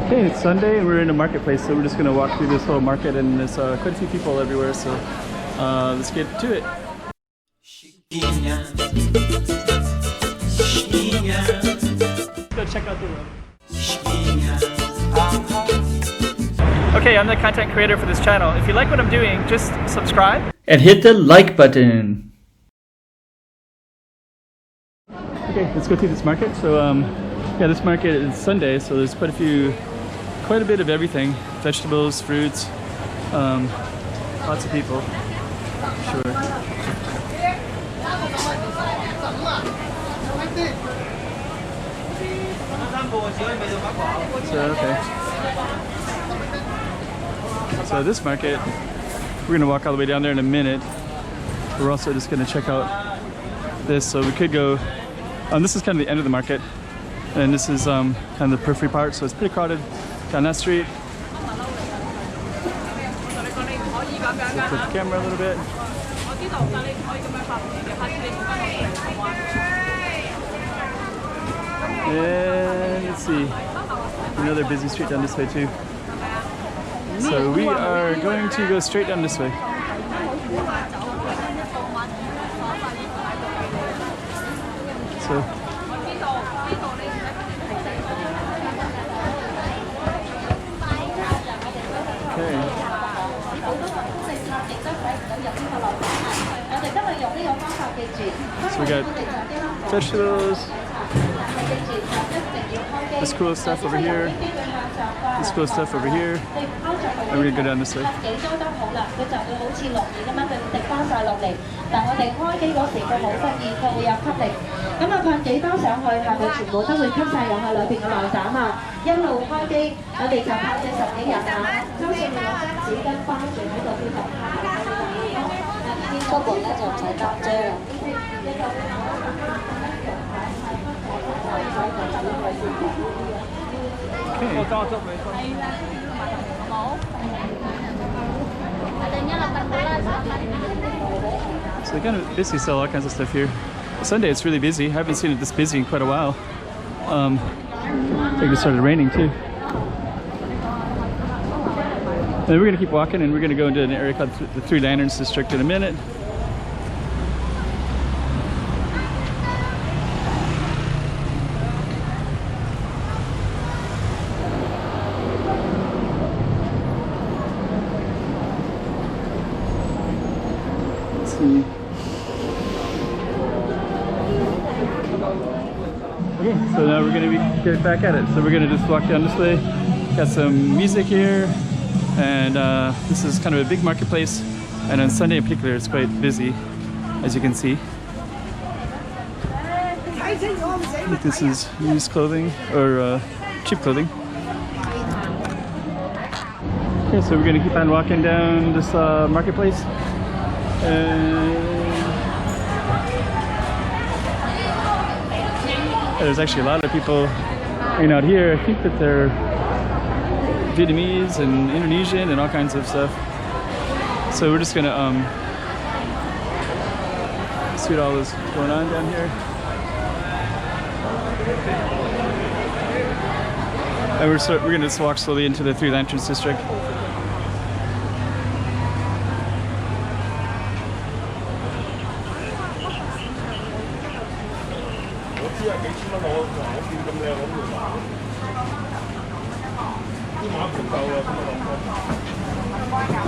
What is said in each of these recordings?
Okay, it's Sunday and we're in a marketplace, so we're just going to walk through this whole market, and there's quite a few people everywhere, so let's get to it. Go check out the road. Okay, I'm the content creator for this channel. If you like what I'm doing, just subscribe and hit the like button. Okay, let's go through this market. So yeah, this market is Sunday, so there's quite a bit of everything. Vegetables, fruits, lots of people. Sure. So, okay. So this market, we're gonna walk all the way down there in a minute. We're also just gonna check out this, so we could go, this is kind of the end of the market, and this is kind of the periphery part, so it's pretty crowded down that street. So put the camera a little bit. And let's see, another busy street down this way too. So we are going to go straight down this way. So okay. So we got vegetables, this cool stuff over here, this cool stuff over here, and we're gonna go down this way. So they kind of basically sell all kinds of stuff here. Sunday it's really busy. I haven't seen it this busy in quite a while. I think it started raining too. And we're gonna keep walking, and we're gonna go into an area called the Three Lanterns District in a minute. Okay, so now we're going to get back at it. So we're going to just walk down this way. Got some music here, and this is kind of a big marketplace, and on Sunday in particular it's quite busy, as you can see. I think this is used clothing, or cheap clothing. Okay, so we're going to keep on walking down this marketplace. There's actually a lot of people hanging out here. I think that they're Vietnamese and Indonesian and all kinds of stuff. So we're just gonna see what all is going on down here. And we're gonna just walk slowly into the Three Lanterns District.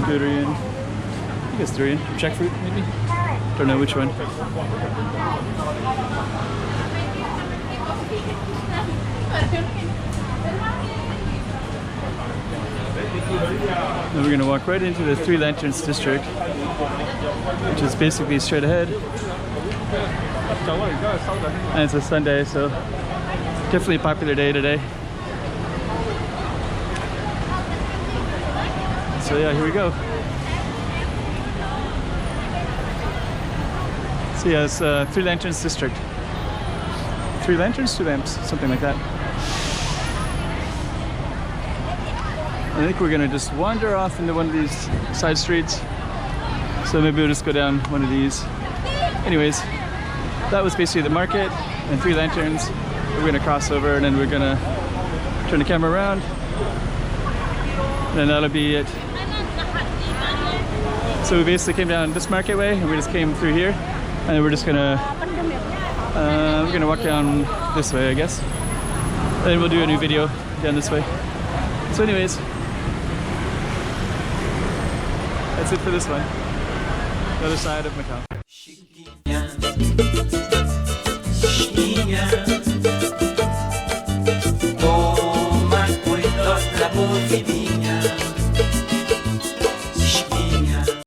Durian. I think it's durian. Jackfruit, maybe? Don't know which one. Now we're going to walk right into the Three Lanterns District, which is basically straight ahead. And it's a Sunday, so definitely a popular day today. So yeah, here we go. So yeah, it's Three Lanterns District. 3 lanterns, 2 lamps, something like that. I think we're gonna just wander off into one of these side streets. So maybe we'll just go down one of these. Anyways, that was basically the market and 3 lanterns. We're gonna cross over and then we're gonna turn the camera around Then that'll be it. So we basically came down this market way and we just came through here, and we're gonna walk down this way, I guess. And then we'll do a new video down this way. So anyways, that's it for this one. The other side of Macau. Toma cuidado la